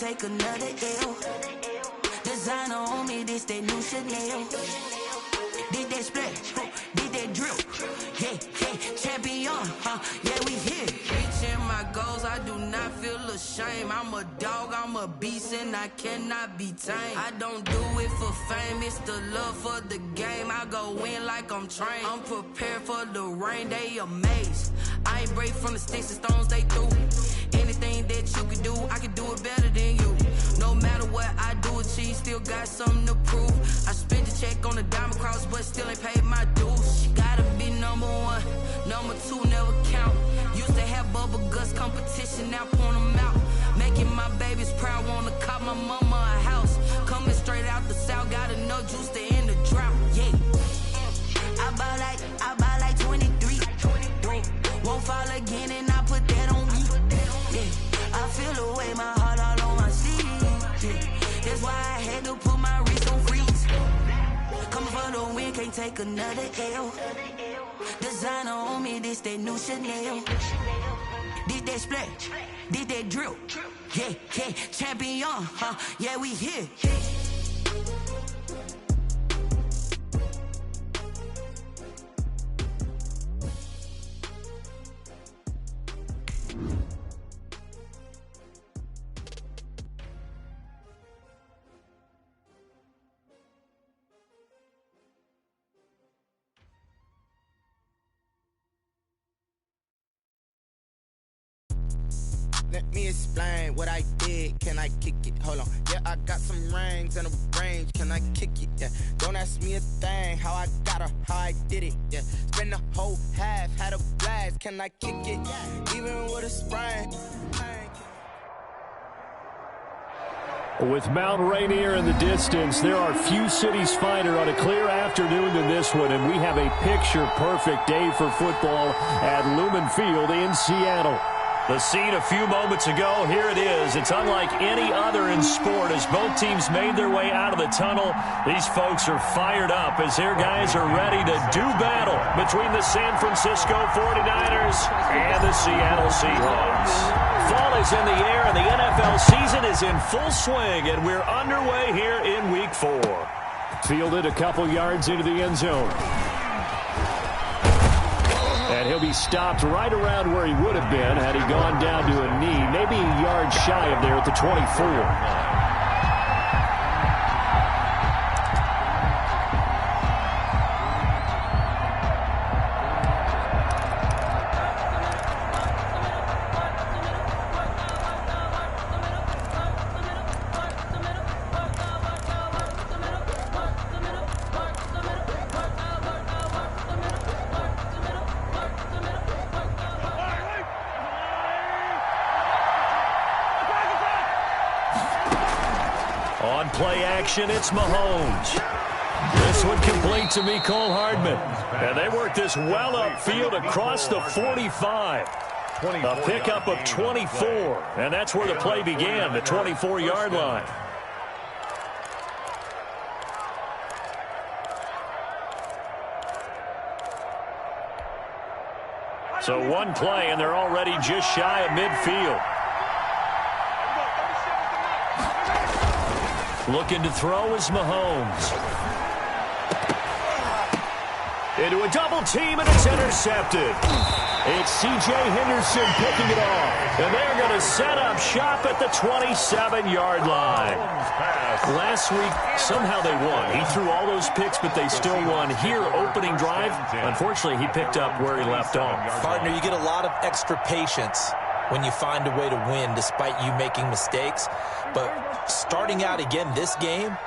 take another L. Designer on me, this that new Chanel. Did that splash, did that drill. Yeah, champion, yeah, we here. Reaching my goals, I do not feel ashamed. I'm a dog, I'm a beast, and I cannot be tamed. I don't do it for fame, it's the love for the game. I go in like I'm trained. I'm prepared for the rain, they amazed. I ain't break from the sticks and stones they threw. Anything that you can do, I can do it better than you. No matter what I do, achieve, still got something to prove. I spent the check on the diamond cross, but still ain't paid my dues. She gotta be number one, number two never count. Used to have bubble guts competition, now point them out. Making my babies proud, wanna cop my mama a house. Coming straight out the south, got enough juice to end the drought. Yeah, I buy like 23. Won't fall again, and I put that on me. Yeah, I feel the way, my heart all on my sleeve. Yeah, that's why I had to put my wrist on freeze. Coming for the win, can't take another L. Designer on me, this that new Chanel. Did that splash, did that drill. Yeah, champion, yeah, we here. Let me explain what I did. Can I kick it? Hold on. Yeah, I got some rings and a range. Can I kick it? Yeah. Don't ask me a thing. How I got her, how I did it. Yeah. Spend the whole half, had a blast. Can I kick it? Even with a sprain. With Mount Rainier in the distance, there are few cities finer on a clear afternoon than this one, and we have a picture-perfect day for football at Lumen Field in Seattle. The scene a few moments ago, here it is. It's unlike any other in sport as both teams made their way out of the tunnel. These folks are fired up as their guys are ready to do battle between the San Francisco 49ers and the Seattle Seahawks. Fall is in the air and the NFL season is in full swing, and we're underway here in Week 4. Fielded a couple yards into the end zone. And he'll be stopped right around where he would have been had he gone down to a knee, maybe a yard shy of there at the 24. On play action, it's Mahomes. This one complete to Mecole Hardman. And they work this well upfield across the 45. A pickup of 24. And that's where the play began, the 24-yard line. So one play, and they're already just shy of midfield. Looking to throw is Mahomes. Into a double team, and it's intercepted. It's C.J. Henderson picking it off. And they're going to set up shop at the 27-yard line. Last week, somehow they won. He threw all those picks, but they still won. Here, opening drive, unfortunately, he picked up where he left off. Partner, you get a lot of extra patience when you find a way to win despite you making mistakes. But starting out again this game,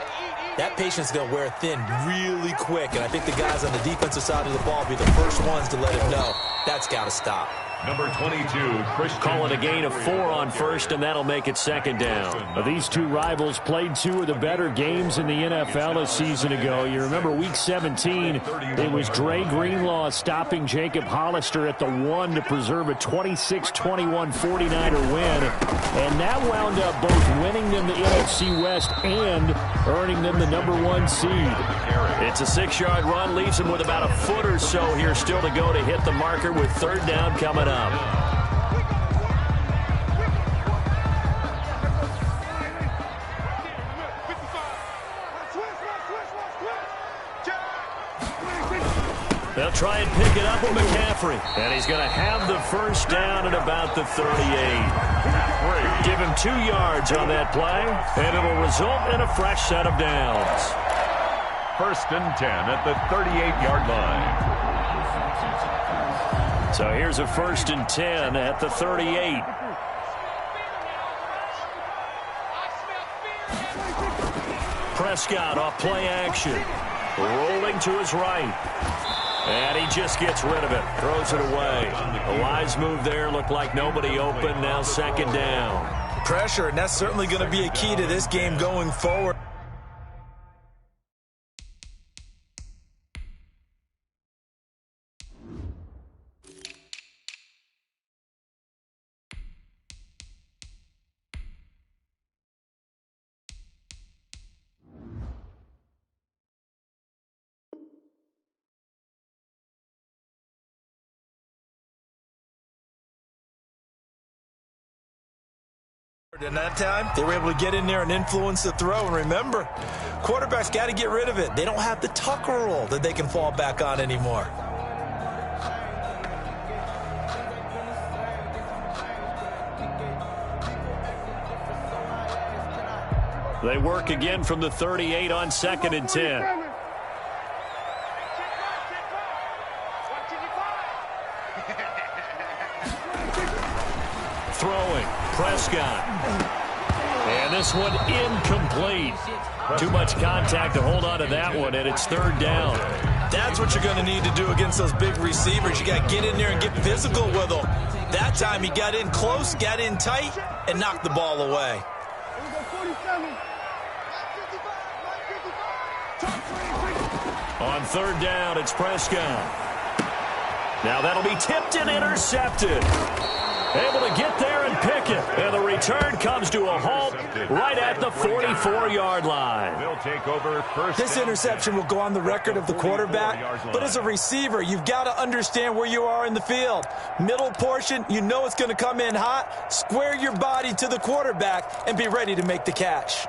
that patience is going to wear thin really quick. And I think the guys on the defensive side of the ball will be the first ones to let him know that's got to stop. Number 22, Christian. Call it a gain of 4 on first, and that'll make it second down. Now, these two rivals played 2 of the better games in the NFL a season ago. You remember Week 17, it was Dre Greenlaw stopping Jacob Hollister at the 1 to preserve a 26-21 49er win. And that wound up both winning them the NFC West and earning them the #1 seed. It's a 6-yard run, leaves them with about a foot or so here still to go to hit the marker with third down coming up. They'll try and pick it up with McCaffrey. And he's going to have the first down at about the 38. Give him 2 yards on that play, and it'll result in a fresh set of downs. 1st and 10 at the 38-yard line. So here's a 1st and 10 at the 38. Prescott off play action. Rolling to his right. And he just gets rid of it. Throws it away. A wise move there. Looked like nobody open. Now 2nd down. Pressure, and that's certainly going to be a key to this game going forward. And that time, they were able to get in there and influence the throw. And remember, quarterbacks got to get rid of it. They don't have the Tucker rule that they can fall back on anymore. They work again from the 38 on 2nd and 10. Throwing, Prescott. And this one incomplete. Too much contact to hold on to that one, and it's 3rd down. That's what you're going to need to do against those big receivers. You got to get in there and get physical with them. That time he got in close, got in tight, and knocked the ball away. On 3rd down, it's Prescott. Now that'll be tipped and intercepted. Able to get there and pick it. And the return comes to a halt right at the 44-yard line. They'll take over first. This interception will go on the record of the quarterback, but as a receiver, you've got to understand where you are in the field. Middle portion, you know it's going to come in hot. Square your body to the quarterback and be ready to make the catch.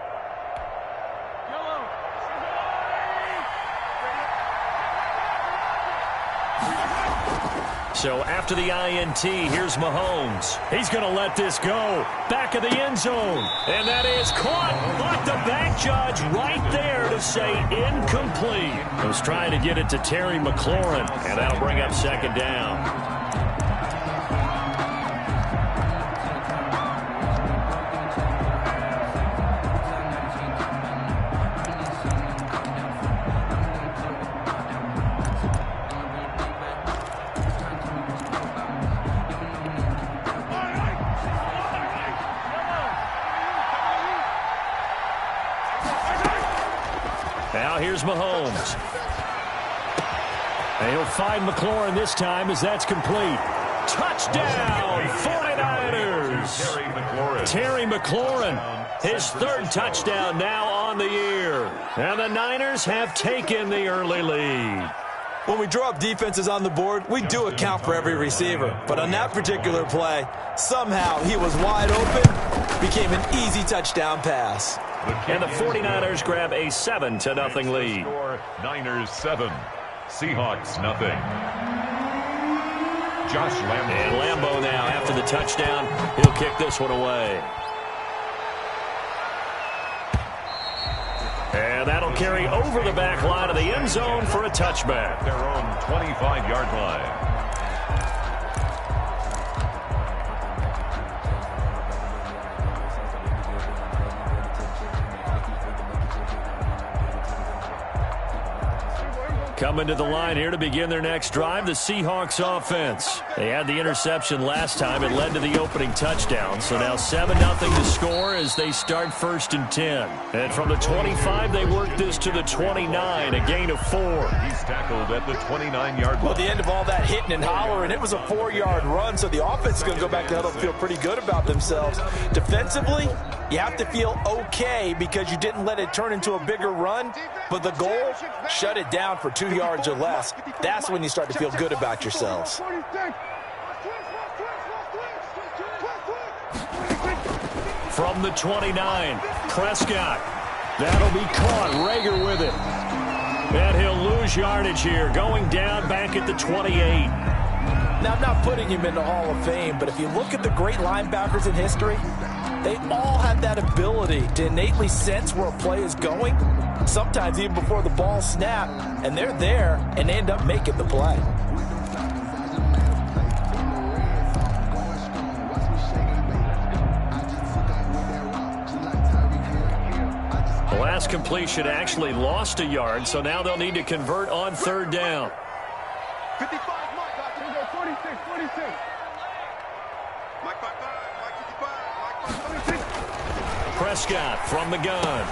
So after the INT, here's Mahomes. He's going to let this go. Back of the end zone. And that is caught. But the back judge right there to say incomplete. He was trying to get it to Terry McLaurin. And that'll bring up 2nd down. Now here's Mahomes. And he'll find McLaurin this time as that's complete. Touchdown, 49ers. Terry McLaurin, his 3rd touchdown now on the year. And the Niners have taken the early lead. When we draw up defenses on the board, we do account for every receiver. But on that particular play, somehow he was wide open, became an easy touchdown pass. And the 49ers grab a 7-0 lead. Niners 7, Seahawks nothing. Josh Lambo. And Lambo now, after the touchdown, he'll kick this one away. And that'll carry over the back line of the end zone for a touchback. Their own 25-yard line. Coming to the line here to begin their next drive, the Seahawks offense. They had the interception last time. It led to the opening touchdown. So now 7-0 to score as they start 1st and 10. And from the 25, they work this to the 29, a gain of 4. He's tackled at the 29-yard line. Well, the end of all that hitting and hollering, it was a 4-yard run, so the offense is going to go back to huddle and feel pretty good about themselves. Defensively, you have to feel okay because you didn't let it turn into a bigger run, but the goal, shut it down for 2 yards or less. That's when you start to feel good about yourselves. From the 29, Prescott. That'll be caught. Rager with it. And he'll lose lose yardage here, going down back at the 28. Now, I'm not putting him in the Hall of Fame, but if you look at the great linebackers in history, they all have that ability to innately sense where a play is going, sometimes even before the ball snapped, and they're there, and they end up making the play. The last completion actually lost a yard, so now they'll need to convert on third down. 55, Mike, 46, 46. Mike 55, Mike 55, Mike 56. Prescott from the gun.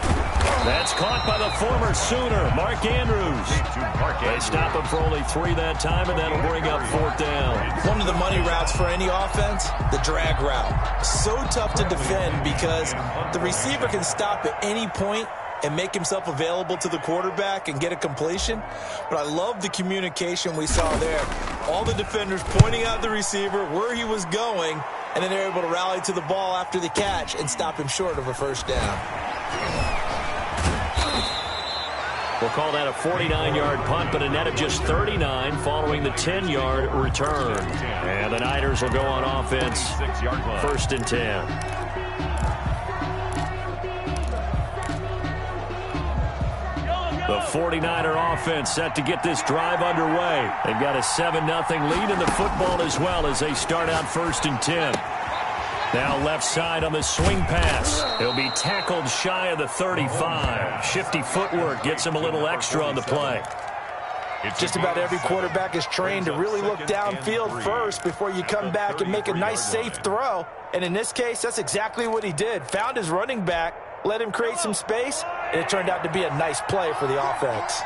That's caught by the former Sooner, Mark Andrews. They stop him for only 3 that time, and that'll bring up fourth down. One of the money routes for any offense, the drag route. So tough to defend because the receiver can stop at any point and make himself available to the quarterback and get a completion. But I love the communication we saw there. All the defenders pointing out the receiver, where he was going, and then they're able to rally to the ball after the catch and stop him short of a first down. We'll call that a 49-yard punt, but a net of just 39 following the 10-yard return. And the Niners will go on offense, 1st and 10. The 49er offense set to get this drive underway. They've got a 7-0 lead in the football as well as they start out 1st and 10. Now left side on the swing pass. He'll be tackled shy of the 35. Shifty footwork gets him a little extra on the play. Just about every quarterback is trained to really look downfield first before you come back and make a nice, safe throw. And in this case, that's exactly what he did. Found his running back, let him create some space, and it turned out to be a nice play for the offense.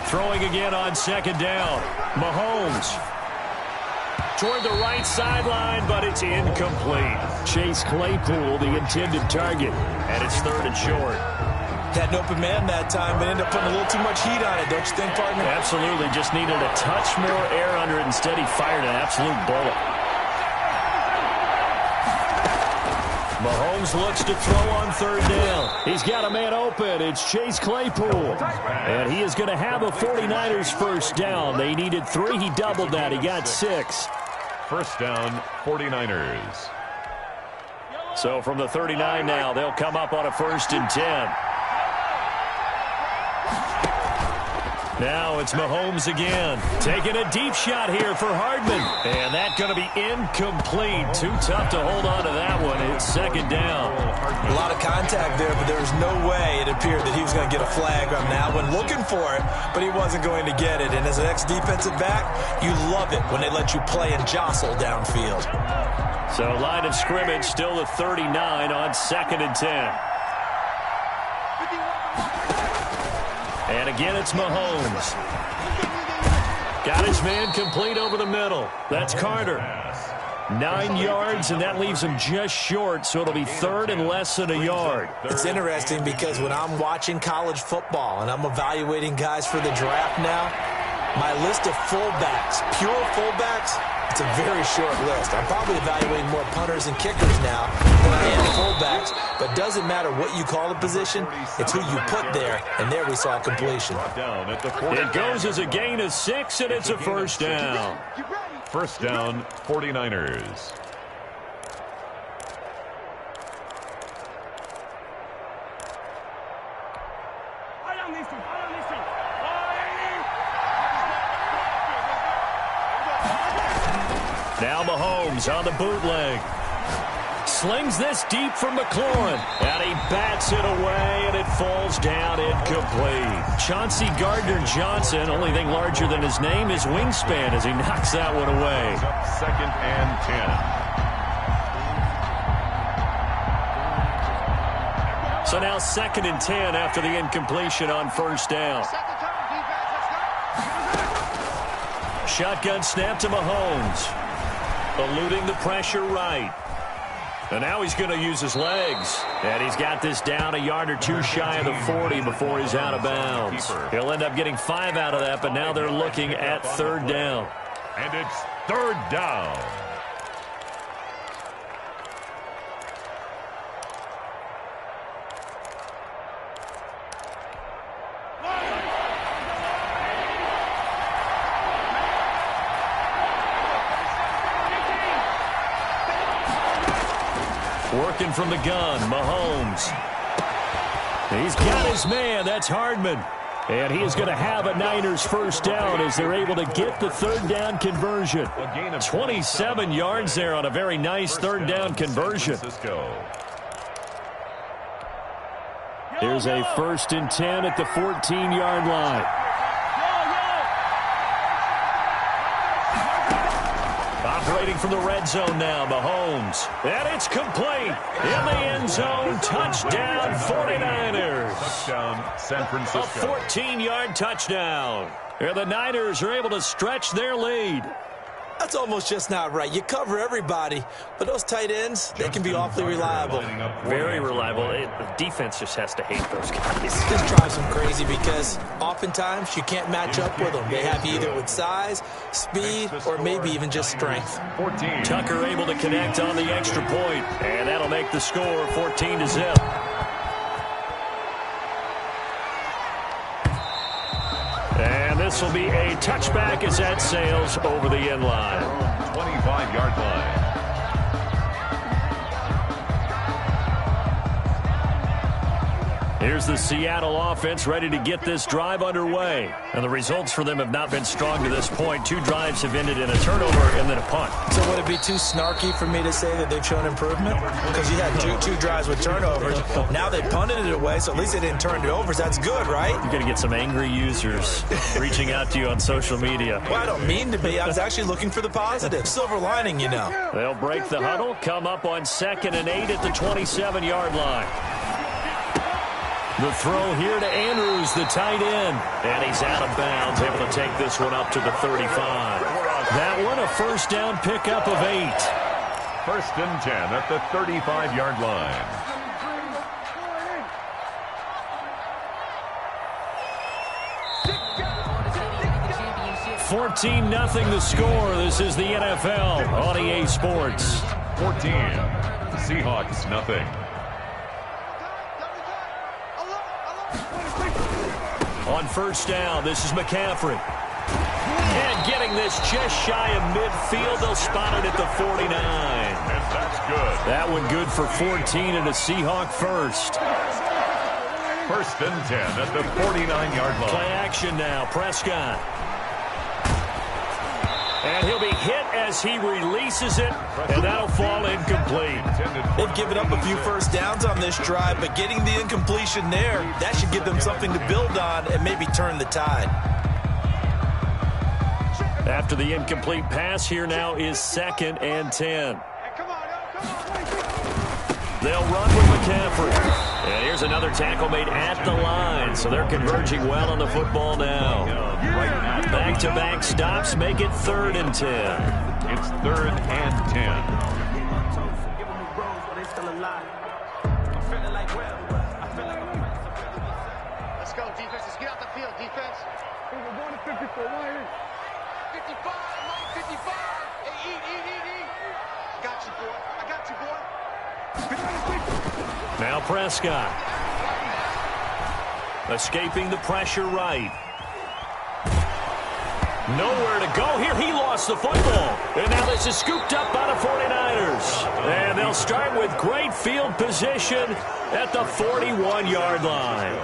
Throwing again on 2nd down. Mahomes toward the right sideline, but it's incomplete. Chase Claypool, the intended target, and it's 3rd and short. Had an open man that time, but ended up putting a little too much heat on it, don't you think, partner? Absolutely. Just needed a touch more air under it. Instead, he fired an absolute bullet. Mahomes looks to throw on 3rd down. He's got a man open. It's Chase Claypool. And he is going to have a 49ers first down. They needed 3. He doubled that. He got 6. First down, 49ers. So from the 39 now, they'll come up on a 1st and 10. Now it's Mahomes again. Taking a deep shot here for Hardman. And that's going to be incomplete. Too tough to hold on to that one. It's 2nd down. A lot of contact there, but there was no way it appeared that he was going to get a flag on that one. Looking for it, but he wasn't going to get it. And as an ex-defensive back, you love it when they let you play and jostle downfield. So line of scrimmage still the 39 on 2nd and 10. And again, it's Mahomes. Got his man complete over the middle. That's Carter. 9 yards, and that leaves him just short, so it'll be 3rd and less than a yard. It's interesting because when I'm watching college football and I'm evaluating guys for the draft now, my list of fullbacks, pure fullbacks, it's a very short list. I'm probably evaluating more punters and kickers now than I am fullbacks, but doesn't matter what you call the position, it's who you put there, and there we saw completion. It goes as a gain of 6, and it's a first down. First down, 49ers. Now Mahomes on the bootleg. Slings this deep from McLaurin. And he bats it away, and it falls down incomplete. Chauncey Gardner-Johnson, only thing larger than his name is wingspan as he knocks that one away. Up 2nd and 10. So now 2nd and 10 after the incompletion on first down. Shotgun snap to Mahomes. Eluding the pressure right. And now he's going to use his legs. And he's got this down a yard or 2 shy of the 40 before he's out of bounds. He'll end up getting 5 out of that, but now they're looking at 3rd down. And it's 3rd down. Working from the gun, Mahomes. He's got his man. That's Hardman. And he is going to have a Niners first down as they're able to get the third down conversion. 27 yards there on a very nice third down conversion. Here's a 1st and 10 at the 14-yard line. Operating from the red zone now, Mahomes. And it's complete. In the end zone, touchdown 49ers. Touchdown San Francisco. A 14-yard touchdown. And the Niners are able to stretch their lead. That's almost just not right. You cover everybody, but those tight ends, they can be awfully reliable. Very reliable. The defense just has to hate those guys. This drives them crazy because oftentimes you can't match up with them. They have you either with size, speed, or maybe even just strength. 14. Tucker able to connect on the extra point, and that'll make the score 14-0. And this will be a touchback as that sails over the end line. 25-yard line. Here's the Seattle offense ready to get this drive underway. And the results for them have not been strong to this point. 2 drives have ended in a turnover and then a punt. So would it be too snarky for me to say that they've shown improvement? Because you had two drives with turnovers. Now they punted it away, so at least they didn't turn it over. So that's good, right? You're going to get some angry users reaching out to you on social media. Well, I don't mean to be. I was actually looking for the positive. Silver lining, you know. They'll break the huddle, come up on 2nd and 8 at the 27-yard line. The throw here to Andrews, the tight end. And he's out of bounds, able to take this one up to the 35. That one, a first down pickup of 8. 1st and 10 at the 35-yard line. $14-0 the score. This is the NFL on EA Sports. 14. Seahawks, nothing. On first down, this is McCaffrey. And getting this just shy of midfield. They'll spot it at the 49. And that's good. That one good for 14 and a Seahawk first. 1st and 10 at the 49-yard line. Play action now. Prescott. And he'll be hit as he releases it, and that'll fall incomplete. They've given up a few first downs on this drive, but getting the incompletion there, that should give them something to build on and maybe turn the tide. After the incomplete pass, here now is 2nd and 10. They'll run with McCaffrey. And here's another tackle made at the line, so they're converging well on the football now. Back-to-back stops make it 3rd and 10. It's 3rd and 10. Let's go, defense. Let's get out the field, defense. We're going to 54. 55, Mike, 55. Hey, eat. Got you, boy. I got you, boy. Now Prescott. Escaping the pressure right. Nowhere to go here. He lost the football. And now this is scooped up by the 49ers. And they'll start with great field position at the 41-yard line.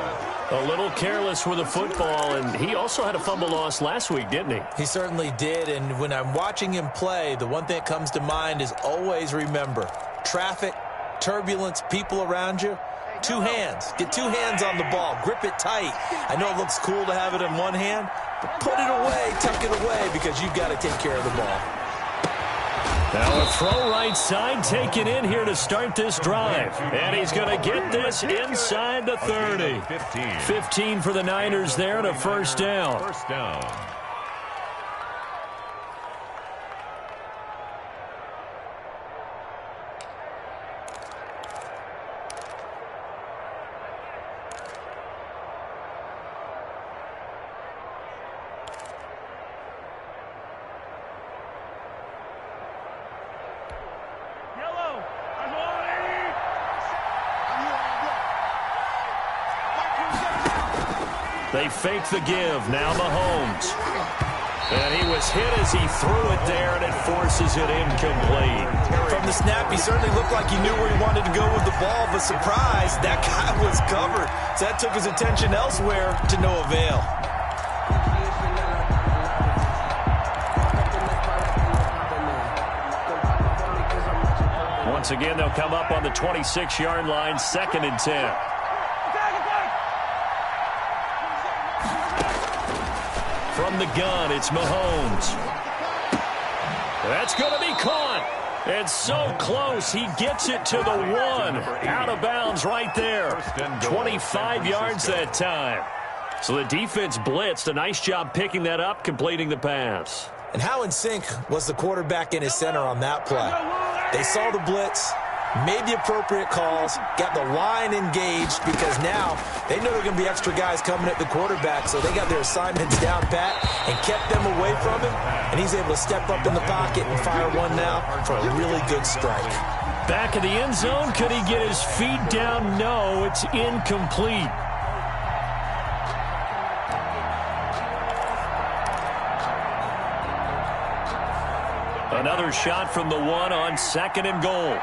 A little careless with the football, and he also had a fumble loss last week, didn't he? He certainly did, and when I'm watching him play, the one thing that comes to mind is always remember, traffic, turbulence, people around you, 2 hands. Get 2 hands on the ball. Grip it tight. I know it looks cool to have it in one hand, but put it away, tuck it away, because you've got to take care of the ball. Now a throw right side taken in here to start this drive. And he's going to get this inside the 30. 15 for the Niners there and a first down. First down. They fake the give. Now Mahomes. And he was hit as he threw it there, and it forces it incomplete. From the snap, he certainly looked like he knew where he wanted to go with the ball, but surprise, that guy was covered. So that took his attention elsewhere to no avail. Once again, they'll come up on the 26-yard line, 2nd and 10. From the gun, it's Mahomes. That's going to be caught. And so close, he gets it to the 1. Out of bounds right there. 25 yards that time. So the defense blitzed. A nice job picking that up, completing the pass. And how in sync was the quarterback and his center on that play? They saw the blitz, made the appropriate calls, got the line engaged, because now they know there are going to be extra guys coming at the quarterback, so they got their assignments down pat and kept them away from him, and he's able to step up in the pocket and fire one now for a really good strike. Back of the end zone, could he get his feet down? No, it's incomplete. Another shot from the 1 on 2nd and goal.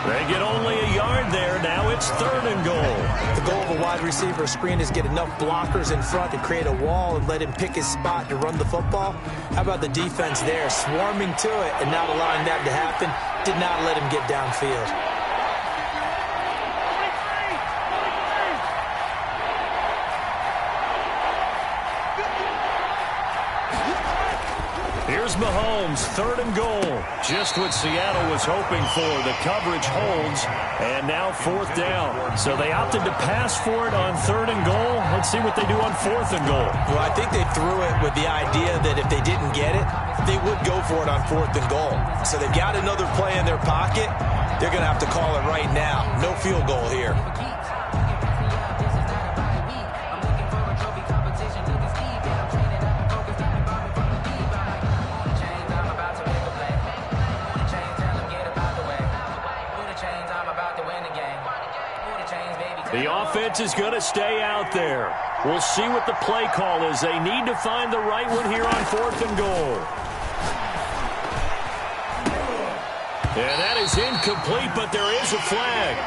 They get only a yard there. Now it's 3rd and goal. The goal of a wide receiver screen is get enough blockers in front to create a wall and let him pick his spot to run the football. How about the defense there, swarming to it and not allowing that to happen? Did not let him get downfield. Here's Mahomes, 3rd and goal. Just what Seattle was hoping for. The coverage holds, and now 4th down. So they opted to pass for it on 3rd and goal. Let's see what they do on 4th and goal. Well, I think they threw it with the idea that if they didn't get it, they would go for it on 4th and goal. So they've got another play in their pocket. They're going to have to call it right now. No field goal here. The offense is going to stay out there. We'll see what the play call is. They need to find the right one here on 4th and goal. And that is incomplete, but there is a flag.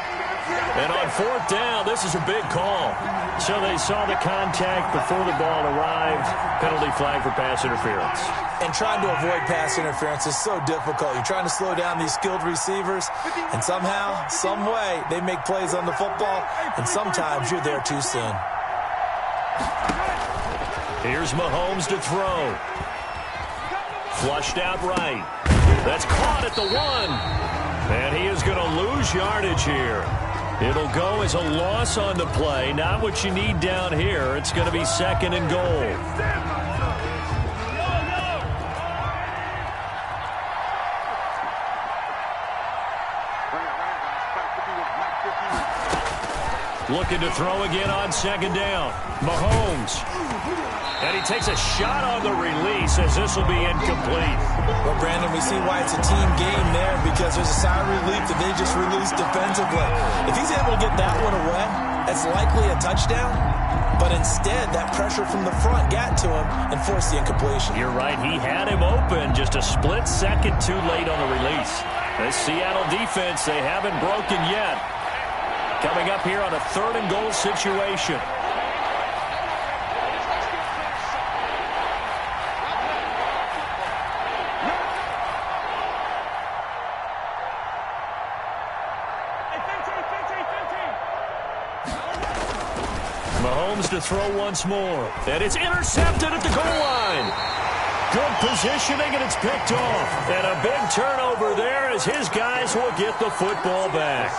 And on 4th down, this is a big call. So they saw the contact before the ball arrived. Penalty flag for pass interference. And trying to avoid pass interference is so difficult. You're trying to slow down these skilled receivers, and somehow, some way, they make plays on the football, and sometimes you're there too soon. Here's Mahomes to throw. Flushed out right. That's caught at the 1. And he is going to lose yardage here. It'll go as a loss on the play. Not what you need down here. It's going to be 2nd and goal. Looking to throw again on 2nd down. Mahomes. And he takes a shot on the release as this will be incomplete. Well, Brandon, we see why it's a team game there, because there's a sigh of relief that they just released defensively. If he's able to get that one away, that's likely a touchdown. But instead, that pressure from the front got to him and forced the incompletion. You're right. He had him open, just a split second too late on the release. This Seattle defense, they haven't broken yet. Coming up here on a 3rd and goal situation. Mahomes to throw once more. And it's intercepted at the goal line. Good positioning, and it's picked off. And a big turnover there as his guys will get the football back.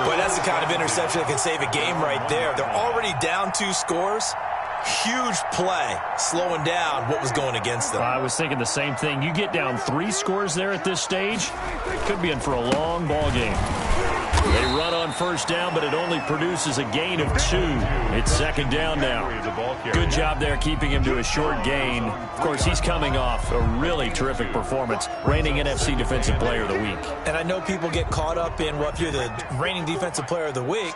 Boy, that's the kind of interception that can save a game right there. They're already down 2 scores. Huge play, slowing down what was going against them. I was thinking the same thing. You get down 3 scores there at this stage, could be in for a long ball game. They run on first down, but it only produces a gain of 2. It's second down now. Good job there keeping him to a short gain. Of course, he's coming off a really terrific performance, reigning NFC Defensive Player of the Week. And I know people get caught up in, well, if you're the reigning Defensive Player of the Week,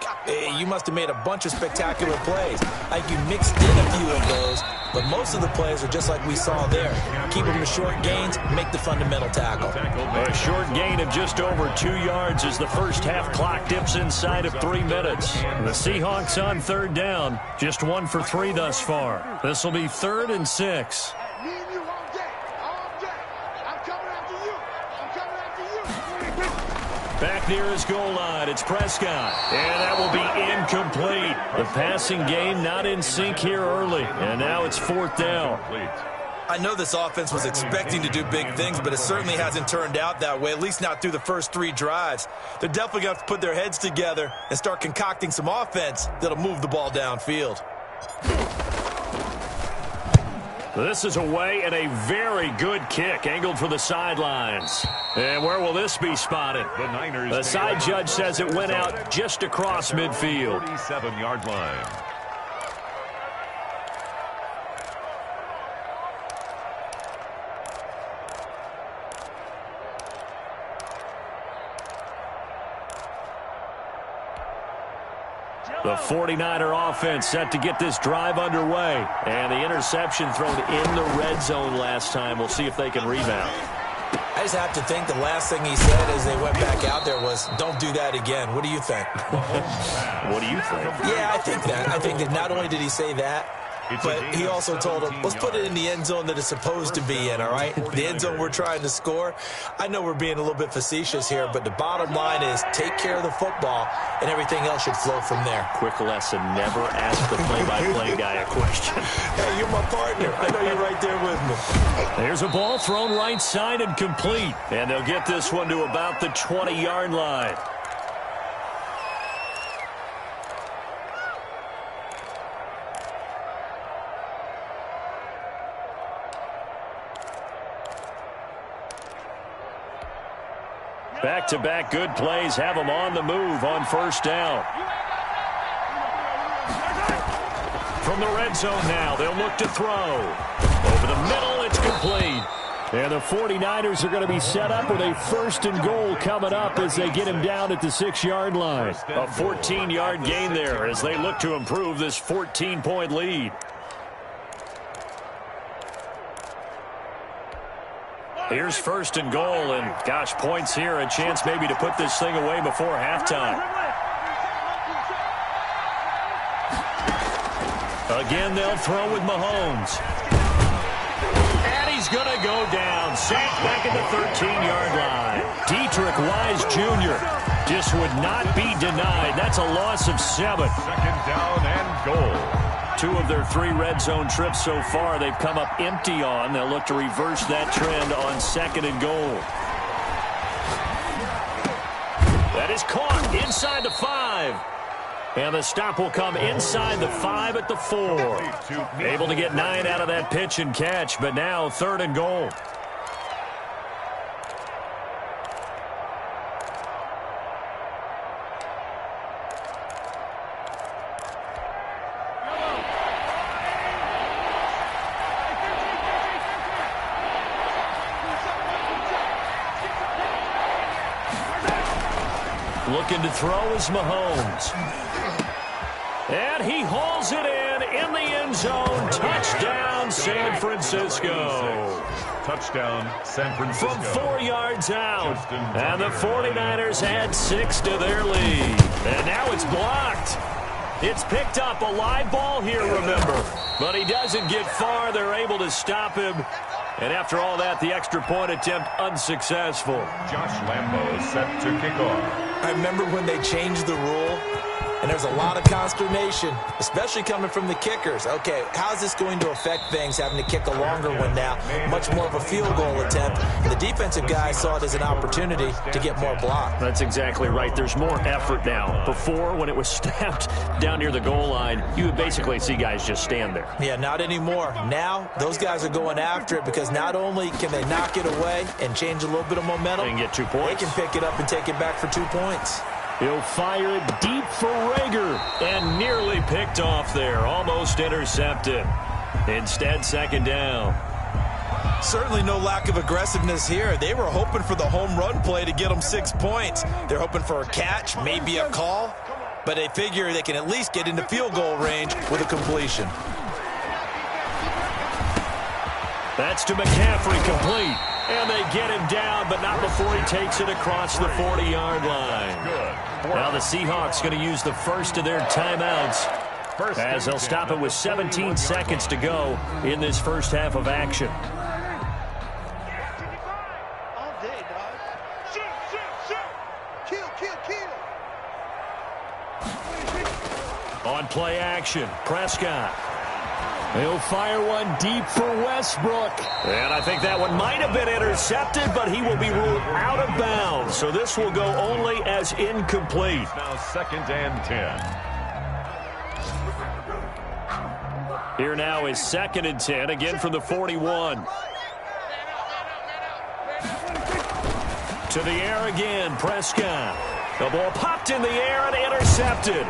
you must have made a bunch of spectacular plays. Like you mixed in a few of those, but most of the plays are just like we saw there. Keep them to short gains, make the fundamental tackle. A short gain of just over 2 yards as the first half clock dips inside of 3 minutes. The Seahawks on third down, just 1 for 3 thus far. This will be 3rd and 6. Me and you all day. All day. I'm coming after you. I'm coming after you. Back near his goal line, it's Prescott. And that will be incomplete. The passing game not in sync here early. And now it's 4th down. I know this offense was expecting to do big things, but it certainly hasn't turned out that way, at least not through the first 3 drives. They're definitely going to have to put their heads together and start concocting some offense that'll move the ball downfield. This is away and a very good kick, angled for the sidelines. And where will this be spotted? The side judge says it went out just across midfield. 47-yard line. The 49er offense set to get this drive underway. And the interception thrown in the red zone last time. We'll see if they can rebound. I just have to think the last thing he said as they went back out there was, don't do that again. What do you think? What do you think? Yeah, I think that. I think that not only did he say that, but he also told him, let's put it in the end zone that it's supposed to be in, all right? The end zone we're trying to score. I know we're being a little bit facetious here, but the bottom line is take care of the football, and everything else should flow from there. Quick lesson, never ask the play-by-play guy a question. Hey, you're my partner. I know you're right there with me. There's a ball thrown right side and complete. And they'll get this one to about the 20-yard line. Back-to-back good plays have them on the move on first down. From the red zone now, they'll look to throw. Over the middle, it's complete. And the 49ers are going to be set up with a 1st and goal coming up as they get him down at the 6-yard line. A 14-yard gain there as they look to improve this 14-point lead. Here's 1st and goal, and gosh, points here, a chance maybe to put this thing away before halftime. Again, they'll throw with Mahomes. And he's going to go down, sacked back at the 13-yard line. Dietrich Wise Jr. just would not be denied. That's a loss of 7. 2nd down and goal. 2 of their 3 red zone trips so far they've come up empty on. They'll look to reverse that trend on 2nd and goal. That is caught inside the 5. And the stop will come inside the 5 at the 4. Able to get 9 out of that pitch and catch, but now 3rd and goal. Looking to throw is Mahomes. And he hauls it in the end zone. Touchdown, San Francisco. Touchdown, San Francisco. From 4 yards out. And the 49ers add 6 to their lead. And now it's blocked. It's picked up, a live ball here, remember. But he doesn't get far. They're able to stop him. And after all that, the extra point attempt unsuccessful. Josh Lambo set to kick off. I remember when they changed the rule, and there's a lot of consternation, especially coming from the kickers. Okay, how's this going to affect things, having to kick a longer one now? Much more of a field goal attempt. And the defensive guys saw it as an opportunity to get more block. That's exactly right. There's more effort now. Before, when it was snapped down near the goal line, you would basically see guys just stand there. Yeah, not anymore. Now, those guys are going after it because not only can they knock it away and change a little bit of momentum, and get 2 points. they can pick it up and take it back for 2 points. He'll fire it deep for Rager, and nearly picked off there, almost intercepted. Instead, second down. Certainly no lack of aggressiveness here. They were hoping for the home run play to get them 6 points. They're hoping for a catch, maybe a call, but they figure they can at least get into field goal range with a completion. That's to McCaffrey, complete. And they get him down, but not before he takes it across the 40-yard line. Now the Seahawks going to use the first of their timeouts as they'll stop it with 17 seconds to go in this first half of action. On play action, Prescott. He'll fire one deep for Westbrook. And I think that one might have been intercepted, but he will be ruled out of bounds. So this will go only as incomplete. Now second and 10. Here now is second and 10, again from the 41. To the air again, Prescott. The ball popped in the air and intercepted.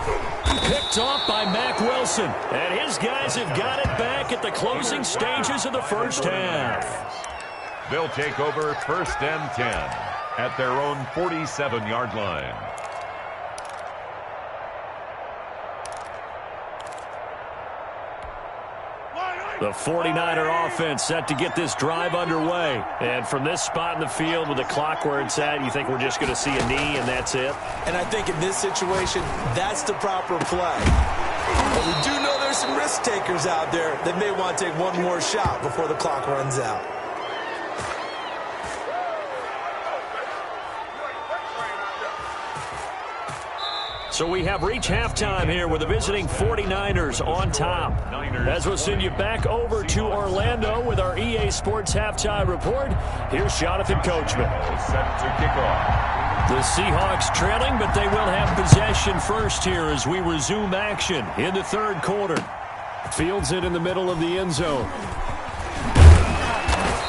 Picked off by Mack Wilson. And his guys have got it back at the closing stages of the first half. They'll take over first and 10 at their own 47-yard line. The 49er offense set to get this drive underway. And from this spot in the field with the clock where it's at, you think we're just going to see a knee and that's it? And I think in this situation, that's the proper play. But we do know there's some risk takers out there that may want to take one more shot before the clock runs out. So we have reached halftime here with the visiting 49ers on top. As we'll send you back over to Orlando with our EA Sports Halftime Report, here's Jonathan Coachman. Set to kick off. The Seahawks trailing, but they will have possession first here as we resume action in the third quarter. Fields it in the middle of the end zone.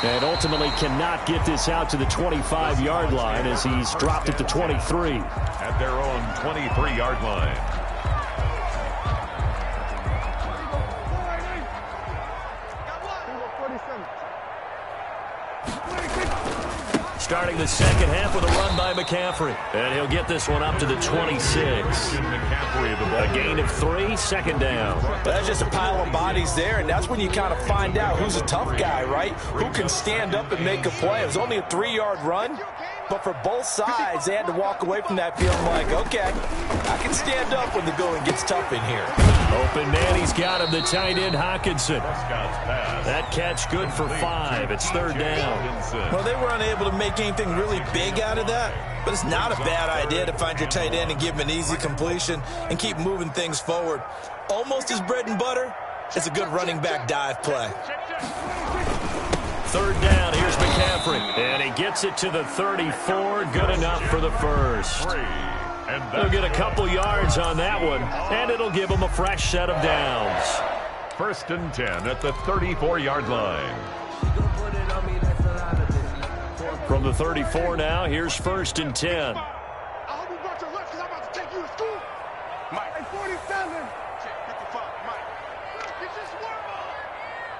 And ultimately cannot get this out to the 25-yard line as he's dropped it to 23. At their own 23-yard line. Starting the second half with a run by McCaffrey. And he'll get this one up to the 26. A gain of 3, second down. But that's just a pile of bodies there, and that's when you kind of find out who's a tough guy, right? Who can stand up and make a play. It was only a 3-yard run, but for both sides, they had to walk away from that feeling like, okay, I can stand up when the going gets tough in here. Open man, he's got him, the tight end, Hockenson. That catch good for 5. It's third down. Well, they were unable to make anything really big out of that, but it's not a bad idea to find your tight end and give him an easy completion and keep moving things forward. Almost his bread and butter. It's a good running back dive play. Third down, here's McCaffrey. And he gets it to the 34. Good enough for the first. They'll get a couple yards on that one, and it'll give them a fresh set of downs. First and 10 at the 34-yard line. From the 34 now, here's first and 10. I hope you brought your lunch because I'm about to take you to school. Mike. Hey, 47. Check 55, Mike. Get your swerve on.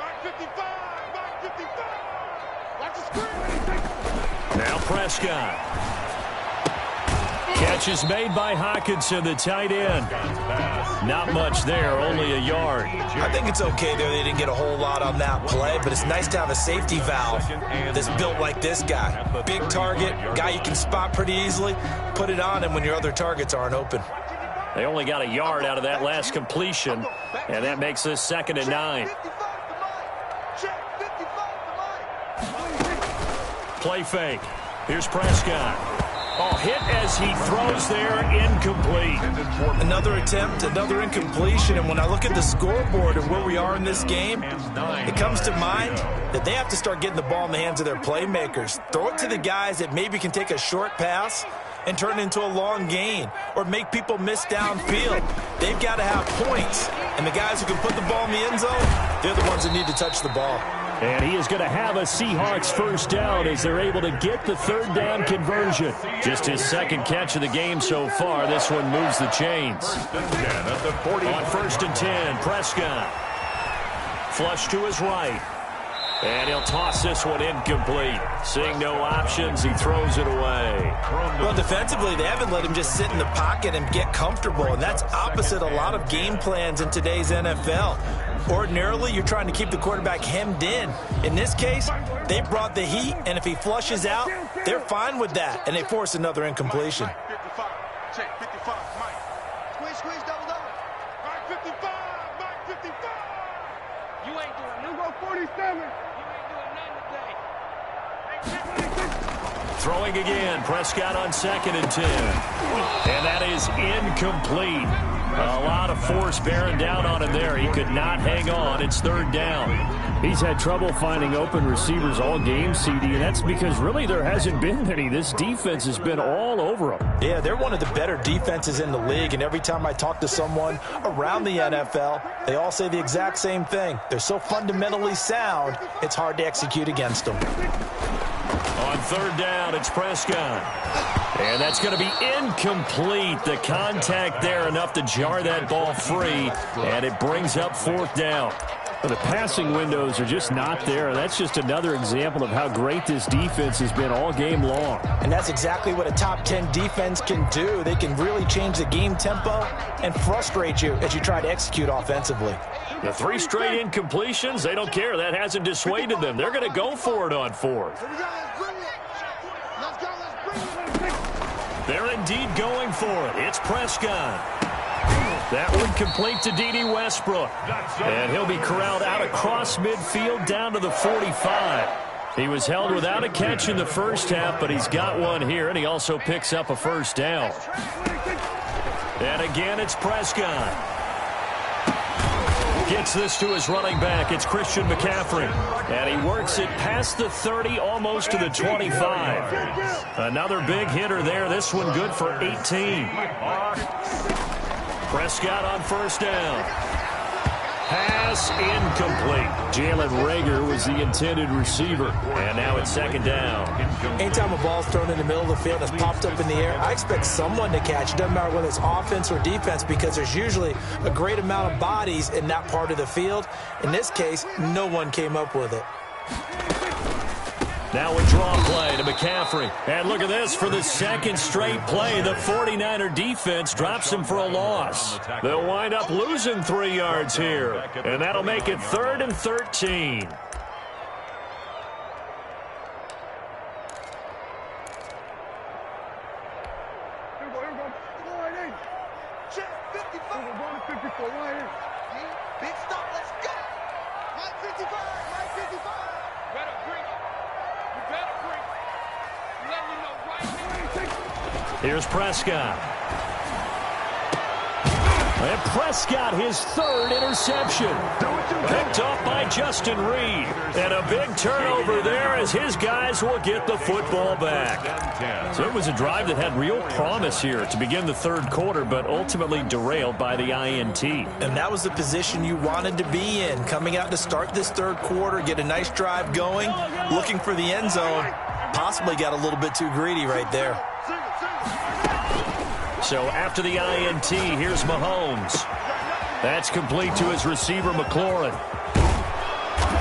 Mike 55, Mike 55. Watch the screen. Now Prescott. Catch is made by Hockenson, the tight end. Not much there, only a yard. I think it's okay there. They didn't get a whole lot on that play, but it's nice to have a safety valve that's built like this guy. Big target, guy you can spot pretty easily. Put it on him when your other targets aren't open. They only got a yard out of that last completion, and that makes this second and 9. Play fake. Here's Prescott. Oh, hit as he throws there, incomplete. Another attempt, another incompletion, and when I look at the scoreboard and where we are in this game, it comes to mind that they have to start getting the ball in the hands of their playmakers. Throw it to the guys that maybe can take a short pass and turn it into a long gain or make people miss downfield. They've got to have points, and the guys who can put the ball in the end zone, they're the ones that need to touch the ball. And he is going to have a Seahawks first down as they're able to get the third down conversion. Just his second catch of the game so far. This one moves the chains. At the 40. On 1st and 10, Prescott. Flush to his right. And he'll toss this one incomplete. Seeing no options, he throws it away. Well, defensively, they haven't let him just sit in the pocket and get comfortable, and that's opposite a lot of game plans in today's NFL. Ordinarily, you're trying to keep the quarterback hemmed in. In this case, they brought the heat, and if he flushes out, they're fine with that, and they force another incompletion. 55. Check 55. Mike. Squeeze, double. Mike 55. Mike 55. You ain't doing nothing. You go 47. You ain't doing nothing today. Throwing again, Prescott on 2nd and 10. And that is incomplete. A lot of force bearing down on him there. He could not hang on. It's 3rd down. He's had trouble finding open receivers all game, CD, and that's because really there hasn't been any. This defense has been all over him. Yeah, they're one of the better defenses in the league, and every time I talk to someone around the NFL, they all say the exact same thing. They're so fundamentally sound, it's hard to execute against them. On 3rd down, it's Prescott. And that's going to be incomplete. The contact there enough to jar that ball free, and it brings up 4th down. Well, the passing windows are just not there. That's just another example of how great this defense has been all game long. And that's exactly what a top 10 defense can do. They can really change the game tempo and frustrate you as you try to execute offensively. The 3 straight incompletions, they don't care. That hasn't dissuaded them. They're going to go for it on 4th. They're indeed going for it. It's Prescott. That one complete to D.D. Westbrook. And he'll be corralled out across midfield down to the 45. He was held without a catch in the first half, but he's got one here, and he also picks up a first down. And again, it's Prescott. Gets this to his running back. It's Christian McCaffrey. And he works it past the 30, almost to the 25. Another big hitter there. This one good for 18. Prescott on 1st down. Pass incomplete. Jalen Reagor was the intended receiver. And now it's 2nd down. Anytime a ball's thrown in the middle of the field and it's popped up in the air, I expect someone to catch. It doesn't matter whether it's offense or defense, because there's usually a great amount of bodies in that part of the field. In this case, no one came up with it. Now a draw play to McCaffrey. And look at this. For the 2nd straight play, the 49er defense drops him for a loss. They'll wind up losing 3 yards here. And that'll make it 3rd and 13. Big stop, let's go! Mike 55, Mike 55! Better bring it. You better bring it. Let me know right now. Here's Prescott. And Prescott, his 3rd interception. Picked off by Justin Reed. And a big turnover there as his guys will get the football back. So it was a drive that had real promise here to begin the 3rd quarter, but ultimately derailed by the INT. And that was the position you wanted to be in, coming out to start this 3rd quarter, get a nice drive going, looking for the end zone. Possibly got a little bit too greedy right there. So after the INT, here's Mahomes. That's complete to his receiver, McLaurin.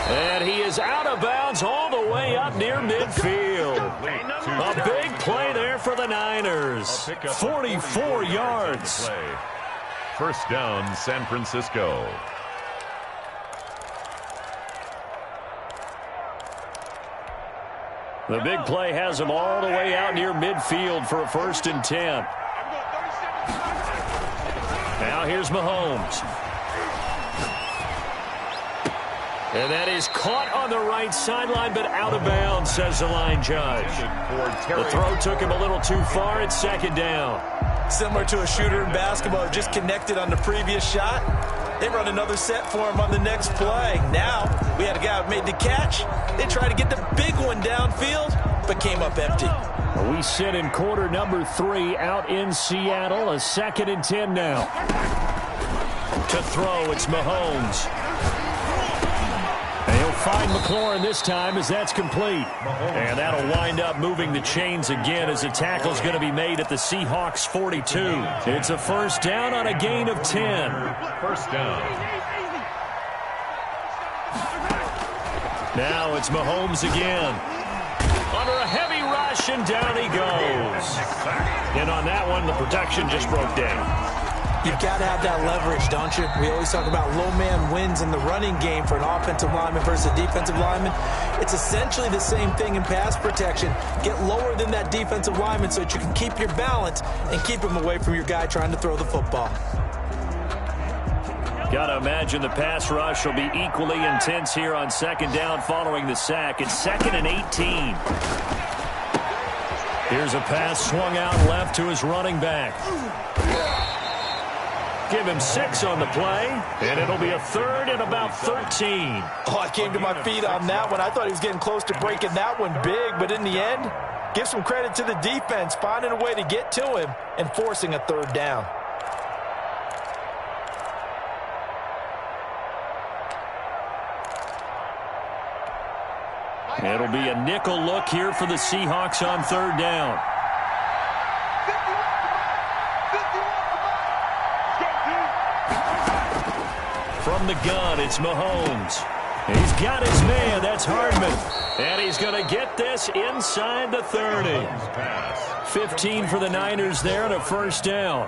And he is out of bounds all the way up near midfield. A big play there for the Niners. 44 yards. 1st down, San Francisco. The big play has him all the way out near midfield for a 1st and 10. Now here's Mahomes. And that is caught on the right sideline, but out of bounds, says the line judge. The throw took him a little too far. It's 2nd down. Similar to a shooter in basketball, just connected on the previous shot. They run another set for him on the next play. Now, we had a guy who made the catch. They tried to get the big one downfield, but came up empty. We sit in quarter number 3 out in Seattle. A 2nd and 10 now. To throw, it's Mahomes. And he'll fire find McLaurin this time as that's complete. And that'll wind up moving the chains again as a tackle's going to be made at the Seahawks 42. It's a first down on a gain of 10. First down. Now it's Mahomes again. Under a heavy rush, and down he goes. And on that one, the protection just broke down. You've got to have that leverage, don't you? We always talk about low man wins in the running game for an offensive lineman versus a defensive lineman. It's essentially the same thing in pass protection. Get lower than that defensive lineman so that you can keep your balance and keep him away from your guy trying to throw the football. Got to imagine the pass rush will be equally intense here on second down following the sack. It's 2nd and 18. Here's a pass swung out left to his running back. Give him 6 on the play, and it'll be a 3rd and about 13. Oh, I came to my feet on that one. I thought he was getting close to breaking that one big, but in the end, give some credit to the defense, finding a way to get to him and forcing a 3rd down. It'll be a nickel look here for the Seahawks on 3rd down. From the gun, it's Mahomes. He's got his man. That's Hardman. And he's going to get this inside the 30. 15 for the Niners there and a first down.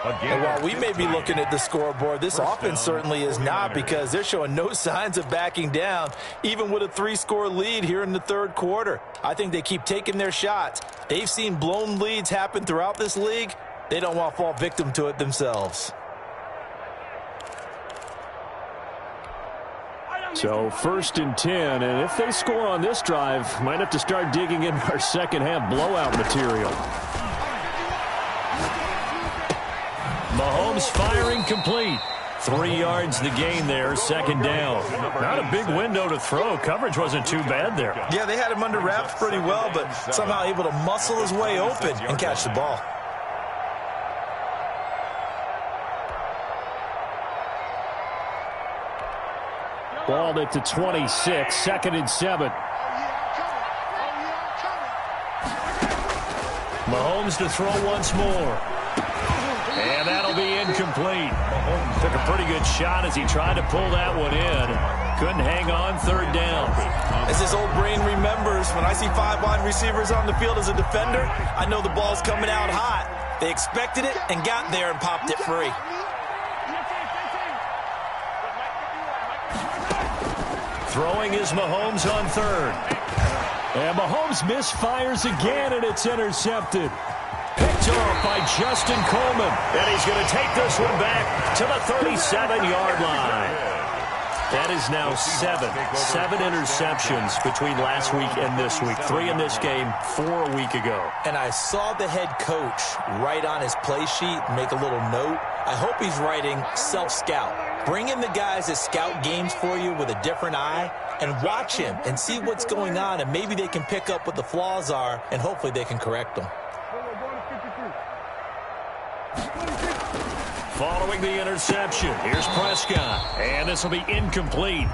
And while we may be looking at the scoreboard, this offense certainly is not, because they're showing no signs of backing down, even with a 3-score lead here in the 3rd quarter. I think they keep taking their shots. They've seen blown leads happen throughout this league. They don't want to fall victim to it themselves. So 1st and 10, and if they score on this drive, might have to start digging in our second-half blowout material. Mahomes firing complete. 3 yards the gain there, 2nd down. Not a big window to throw. Coverage wasn't too bad there. Yeah, they had him under wraps pretty well, but somehow able to muscle his way open and catch the ball. Ball at the 26, 2nd and 7. Mahomes to throw once more. And that'll be incomplete. Took a pretty good shot as he tried to pull that one in. Couldn't hang on, 3rd down. As his old brain remembers, when I see 5 wide receivers on the field as a defender, I know the ball's coming out hot. They expected it and got there and popped it free. Throwing is Mahomes on 3rd. And Mahomes misfires again, and it's intercepted. Picked off by Justin Coleman. And he's going to take this one back to the 37-yard line. That is now 7 interceptions between last week and this week. 3 in this game, 4 a week ago. And I saw the head coach write on his play sheet, make a little note. I hope he's writing self-scout. Bring in the guys that scout games for you with a different eye and watch him and see what's going on, and maybe they can pick up what the flaws are, and hopefully they can correct them. Following the interception, here's Prescott. And this will be incomplete.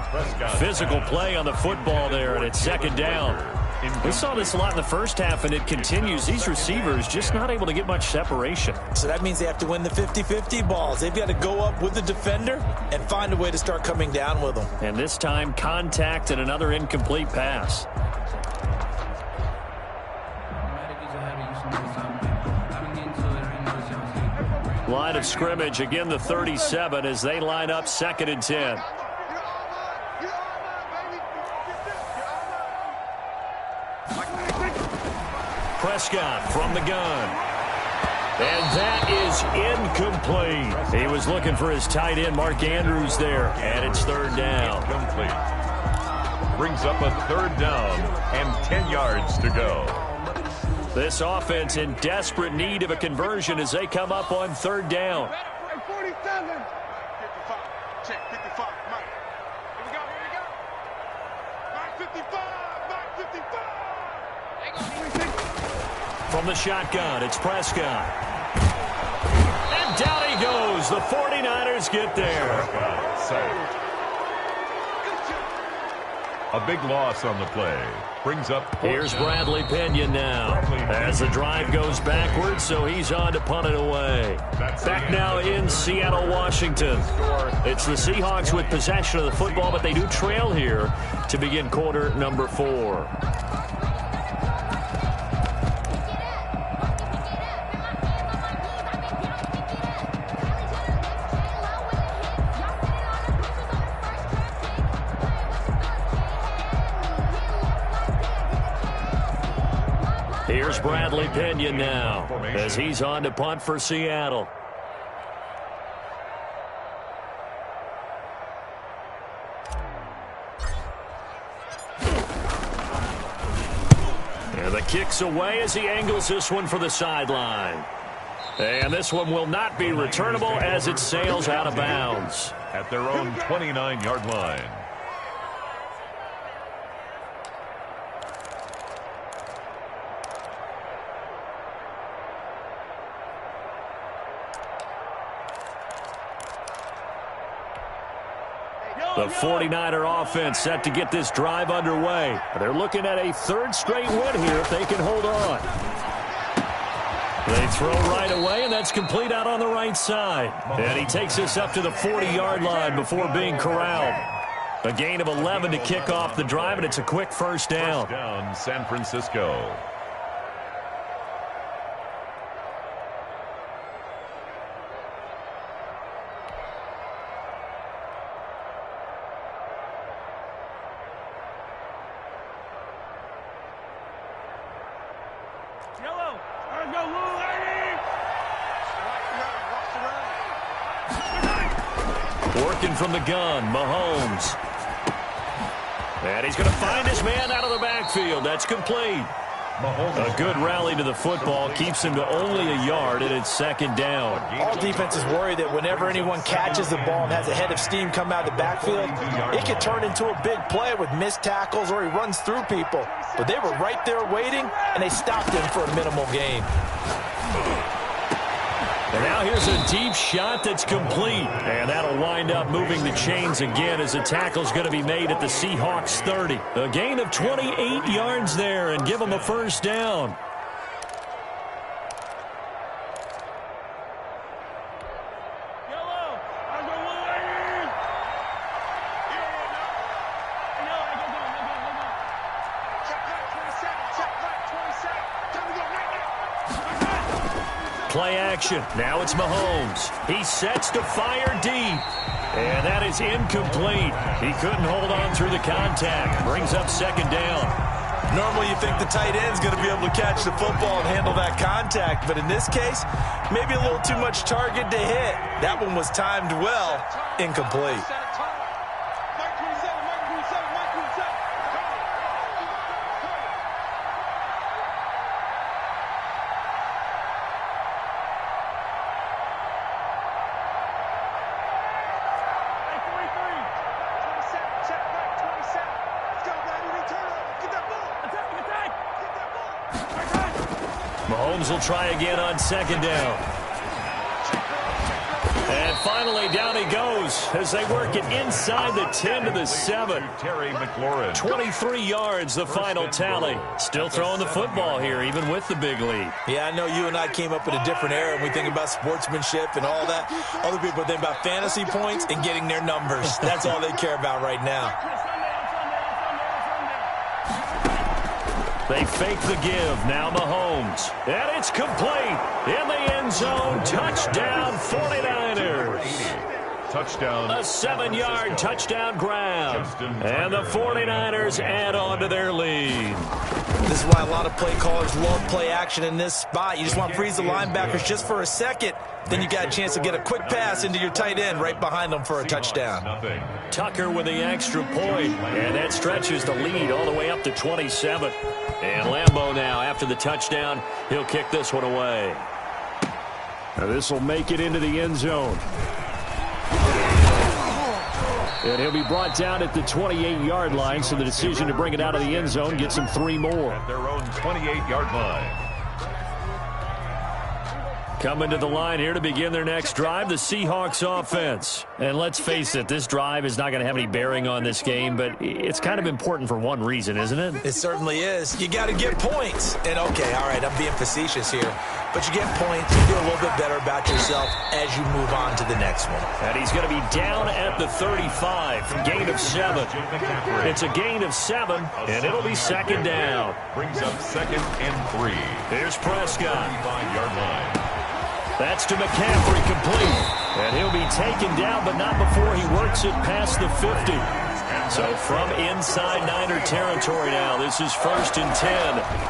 Physical play on the football there, and it's 2nd down. We saw this a lot in the first half, and it continues. These receivers just not able to get much separation. So that means they have to win the 50-50 balls. They've got to go up with the defender and find a way to start coming down with them. And this time, contact and another incomplete pass. Line of scrimmage, again the 37 as they line up 2nd and 10. Prescott from the gun. And that is incomplete. He was looking for his tight end, Mark Andrews, there. And it's 3rd down. Incomplete. Brings up a 3rd down and 10 yards to go. This offense in desperate need of a conversion as they come up on 3rd down. 47. 55. Check 55. Mike. Here we go. Mike 55. Mike 55. From the shotgun, it's Prescott. And down he goes. The 49ers get there. A big loss on the play. Brings up. Here's Bradley Pinion now as the drive goes backwards, so he's on to punt it away. Back now in Seattle, Washington. It's the Seahawks with possession of the football, but they do trail here to begin quarter number 4. Here's Bradley Pinion now as he's on to punt for Seattle. And the kick's away as he angles this one for the sideline. And this one will not be returnable as it sails out of bounds. At their own 29-yard line. The 49er offense set to get this drive underway. They're looking at a third straight win here if they can hold on. They throw right away, and that's complete out on the right side. And he takes this up to the 40-yard line before being corralled. A gain of 11 to kick off the drive, and it's a quick first down. First down, San Francisco. Working from the gun, Mahomes. And he's going to find his man out of the backfield. That's complete. A good rally to the football keeps him to only a yard, and it's second down. All defenses worry that whenever anyone catches the ball and has a head of steam come out of the backfield, it can turn into a big play with missed tackles or he runs through people. But they were right there waiting, and they stopped him for a minimal gain. And now here's a deep shot that's complete. And that'll wind up moving the chains again as the tackle's going to be made at the Seahawks 30. A gain of 28 yards there and give them a first down. Play action. Now it's Mahomes. He sets to fire deep. And that is incomplete. He couldn't hold on through the contact. Brings up second down. Normally you think the tight end's going to be able to catch the football and handle that contact. But in this case, maybe a little too much target to hit. That one was timed well. Incomplete. Mahomes will try again on second down. And finally, down he goes as they work it inside the 10 to the 7. Terry McLaurin. 23 yards, the final tally. Still throwing the football here, even with the big lead. Yeah, I know you and I came up in a different era and we think about sportsmanship and all that. Other people think about fantasy points and getting their numbers. That's all they care about right now. They fake the give. Now Mahomes. And it's complete. In the end zone. Touchdown 49ers. Touchdown. A 7-yard touchdown grab. And the 49ers add on to their lead. This is why a lot of play callers love play action in this spot. You just want to freeze the linebackers just for a second. Then you got a chance to get a quick pass into your tight end right behind them for a touchdown. Tucker with the extra point. And that stretches the lead all the way up to 27. And Lambeau now, after the touchdown, he'll kick this one away. Now this will make it into the end zone. And he'll be brought down at the 28-yard line, so the decision to bring it out of the end zone gets him 3 more. At their own 28-yard line. Coming to the line here to begin their next drive, the Seahawks offense. And let's face it, this drive is not going to have any bearing on this game, but it's kind of important for one reason, isn't it? It certainly is. You got to get points. And, okay, all right, I'm being facetious here. But you get points, you feel a little bit better about yourself as you move on to the next one. And he's going to be down at the 35, gain of 7. It's a gain of 7, and it'll be second down. Brings up 2nd and 3. Here's Prescott. 35-yard line. That's to McCaffrey, complete. And he'll be taken down, but not before he works it past the 50. So from inside Niner territory now, this is 1st and 10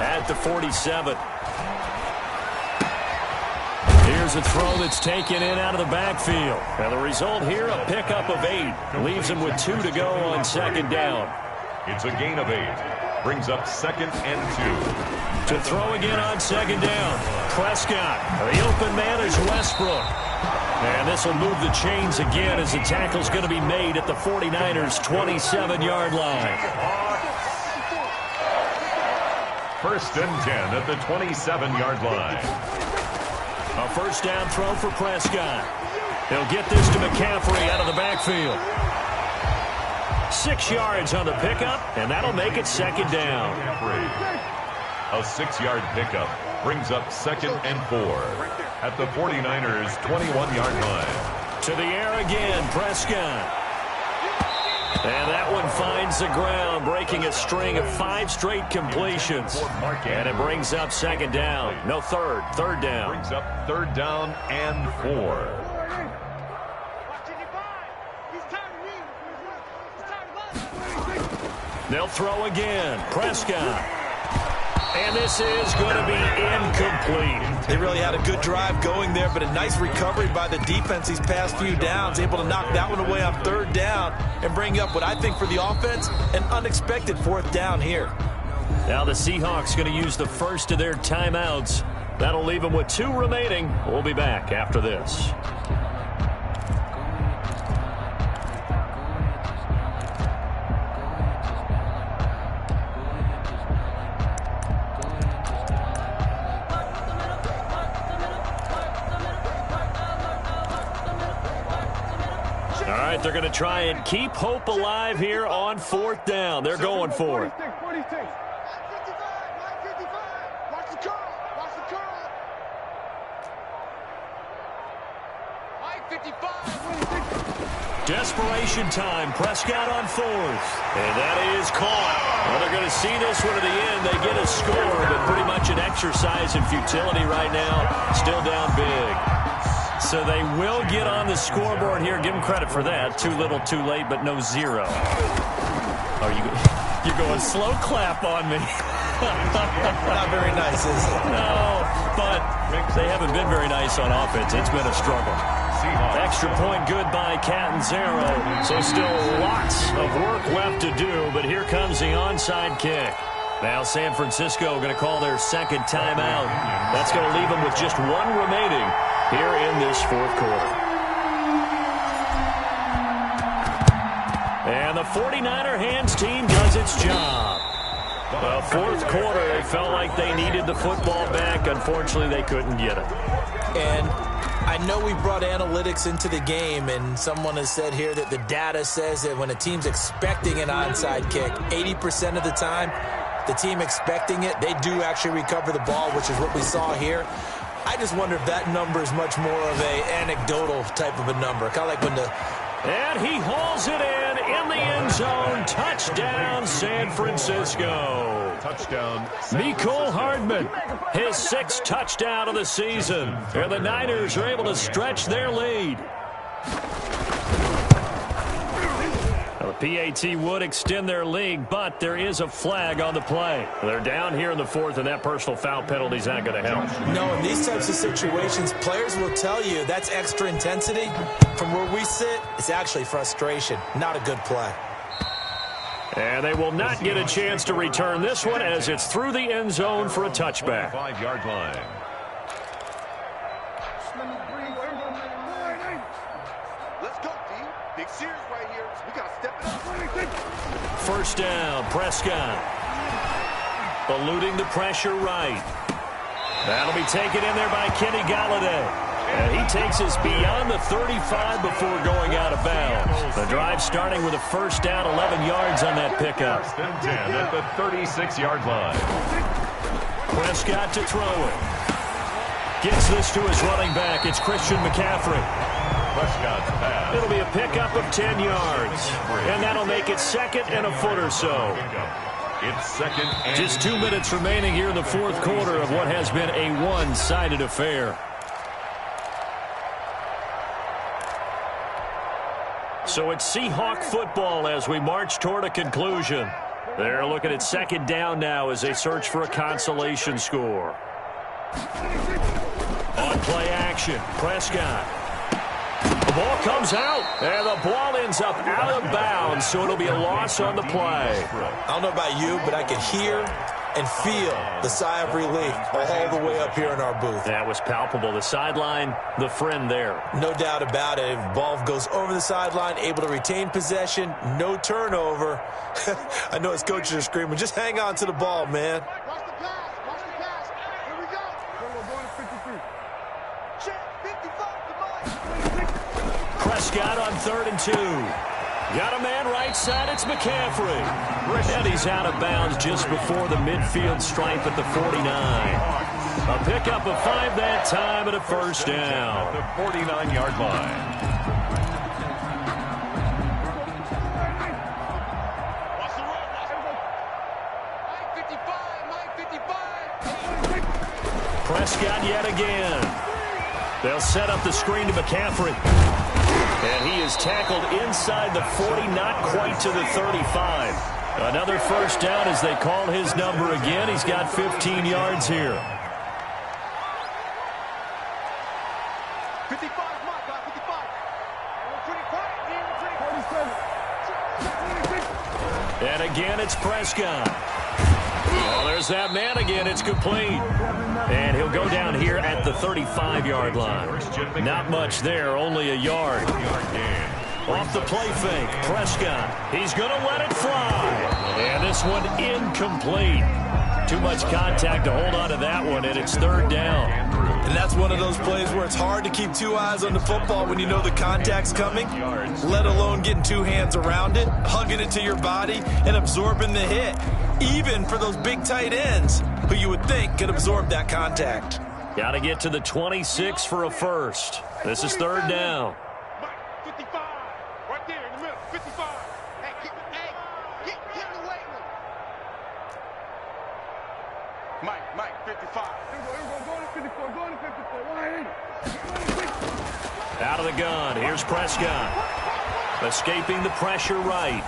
at the 47. Here's a throw that's taken in out of the backfield. And the result here, a pickup of 8. Leaves him with 2 to go on 2nd down. It's a gain of 8. Brings up 2nd and 2. To throw again on 2nd down. Prescott. The open man is Westbrook. And this will move the chains again as the tackle's going to be made at the 49ers' 27-yard line. 1st and 10 at the 27-yard line. A 1st down throw for Prescott. He'll get this to McCaffrey out of the backfield. 6 yards on the pickup, and that'll make it 2nd down. A 6-yard pickup brings up 2nd and 4 at the 49ers' 21-yard line. To the air again, Prescott. And that one finds the ground, breaking a string of 5 straight completions. And it brings up 2nd down. No, third down. Brings up 3rd down and 4. They'll throw again. Prescott. And this is going to be incomplete. They really had a good drive going there, but a nice recovery by the defense these past few downs, able to knock that one away on 3rd down and bring up what I think for the offense, an unexpected 4th down here. Now the Seahawks going to use the first of their timeouts. That'll leave them with 2 remaining. We'll be back after this. They're going to try and keep hope alive here on 4th down. They're going for it. Desperation time. Prescott on 4th. And that is caught. Well, they're going to see this one to the end. They get a score, but pretty much an exercise in futility right now. Still down big. So they will get on the scoreboard here. Give them credit for that. Too little, too late, but no 0. Oh, you're going slow clap on me. Not very nice, is it? No, but they haven't been very nice on offense. It's been a struggle. Extra point good by Catanzaro. So still lots of work left to do, but here comes the onside kick. Now San Francisco going to call their 2nd timeout. That's going to leave them with just 1 remaining here in this 4th quarter. And the 49er hands team does its job. The 4th quarter, they felt like they needed the football back. Unfortunately, they couldn't get it. And I know we brought analytics into the game, and someone has said here that the data says that when a team's expecting an onside kick, 80% of the time, the team expecting it, they do actually recover the ball, which is what we saw here. I just wonder if that number is much more of a anecdotal type of a number. Kind of like when the... And he hauls it in the end zone. Touchdown, San Francisco. Touchdown. Mecole Hardman, his 6th touchdown of the season. And the Niners are able to stretch their lead. The PAT would extend their lead, but there is a flag on the play. They're down here in the 4th, and that personal foul penalty is not going to help. No, in these types of situations, players will tell you that's extra intensity. From where we sit, it's actually frustration. Not a good play. And they will not get a chance to return this one as it's through the end zone for a touchback. 5-yard line. Let's go, D. Big series right here. We got to step it up. 1st down, Prescott. Eluding the pressure right. That'll be taken in there by Kenny Galladay. And he takes us beyond the 35 before going out of bounds. The drive starting with a first down, 11 yards on that pickup. First and 10 at the 36-yard line. Prescott to throw it. Gets this to his running back. It's Christian McCaffrey. Prescott's pass. It'll be a pickup of 10 yards. And that'll make it second and a foot or so. It's second and Just 2 minutes remaining here in the fourth quarter of what has been a one-sided affair. So it's Seahawk football as we march toward a conclusion. They're looking at second down now as they search for a consolation score. On play action, Prescott. The ball comes out, and the ball ends up out of bounds, so it'll be a loss on the play. I don't know about you, but I can hear and feel the sigh of relief all the way up here in our booth. That was palpable. The sideline, the friend there. No doubt about it. If the ball goes over the sideline, able to retain possession, no turnover. I know his coaches are screaming, just hang on to the ball, man. Watch the pass. Watch the pass. Here we go. We're going to 53. Check. 55 to Mike. Prescott on 3rd and 2. Got a man right side. It's McCaffrey. And he's out of bounds just before the midfield stripe at the 49. A pickup of 5 that time and a first down. At the 49-yard line. Watch the road. Watch the road. Mike 55. Mike 55. Prescott yet again. They'll set up the screen to McCaffrey. And he is tackled inside the 40, not quite to the 35. Another first down as they call his number again. He's got 15 yards here. 55 Mike, 55. And again, it's Prescott. Oh, there's that man again. It's complete. And he'll go down here at the 35-yard line. Not much there, only a yard. Off the play fake, Prescott. He's going to let it fly. And this one incomplete. Too much contact to hold on to that one, and it's 3rd down. And that's one of those plays where it's hard to keep 2 eyes on the football when you know the contact's coming, let alone getting 2 hands around it, hugging it to your body, and absorbing the hit, even for those big tight ends who you would think could absorb that contact. Got to get to the 26 for a first. This is 3rd down. Mike 55. Right there in the middle. 55. Hey, get in the way with him. Mike 55. Out of the gun. Here's Prescott. Escaping the pressure right.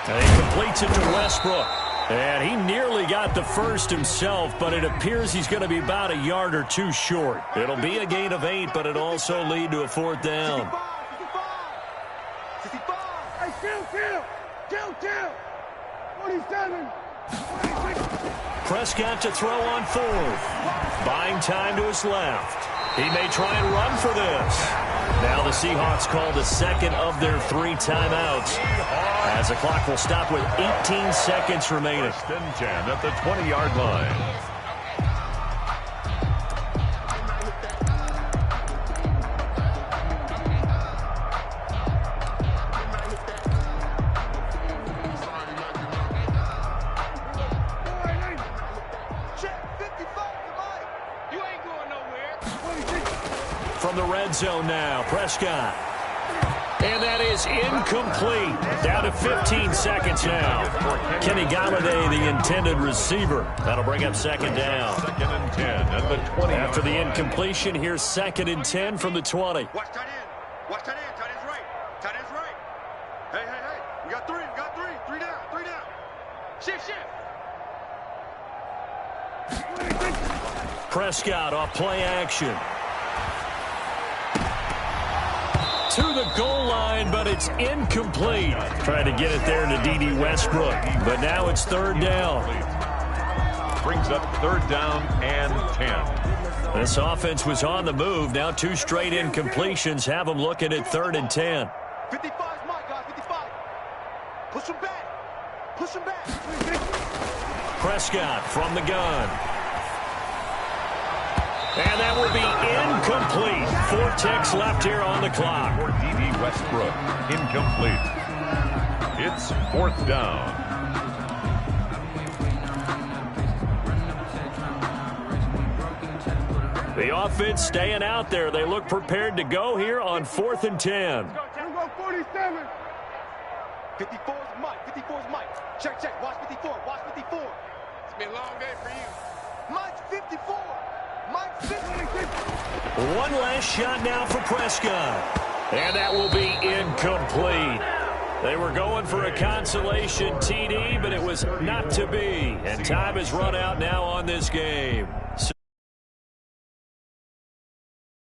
And he completes it to Westbrook. And he nearly got the first himself, but it appears he's going to be about a yard or 2 short. It'll be a gain of 8, but it'll also lead to a 4th down. 55. Hey, kill. 47. 26. Prescott to throw on 4th. Buying time to his left. He may try and run for this. Now the Seahawks call the second of their 3 timeouts, as the clock will stop with 18 seconds remaining. First and 10 at the 20-yard line. From the red zone now, Prescott. And that is incomplete. Down to 15 seconds now. Kenny Galladay, the intended receiver. That'll bring up 2nd down. 2nd and 10 at the 20. After the incompletion, here's 2nd and 10 from the 20. Watch tight end. Watch tight end. Tight end's right. Tight end's right. Hey. We got 3. 3 down. 3 down. Shift. Prescott off play action. To the goal line, but it's incomplete. Trying to get it there to D.D. Westbrook, but now it's 3rd down. Brings up 3rd down and 10. This offense was on the move. Now 2 straight incompletions have them looking at 3rd and 10. 55 is my guy. 55. Push him back. Push him back. Prescott from the gun. And that will be incomplete. 4 ticks left here on the clock. For D.D. Westbrook, incomplete. It's 4th down. The offense staying out there. They look prepared to go here on 4th and 10. Let's go 47. 54 is Mike. 54 is Mike. Check, check. Watch 54. Watch 54. It's been a long day for you. Mike's 54. Mike's 56. One last shot now for Prescott. And that will be incomplete. They were going for a consolation TD, but it was not to be. And time has run out now on this game.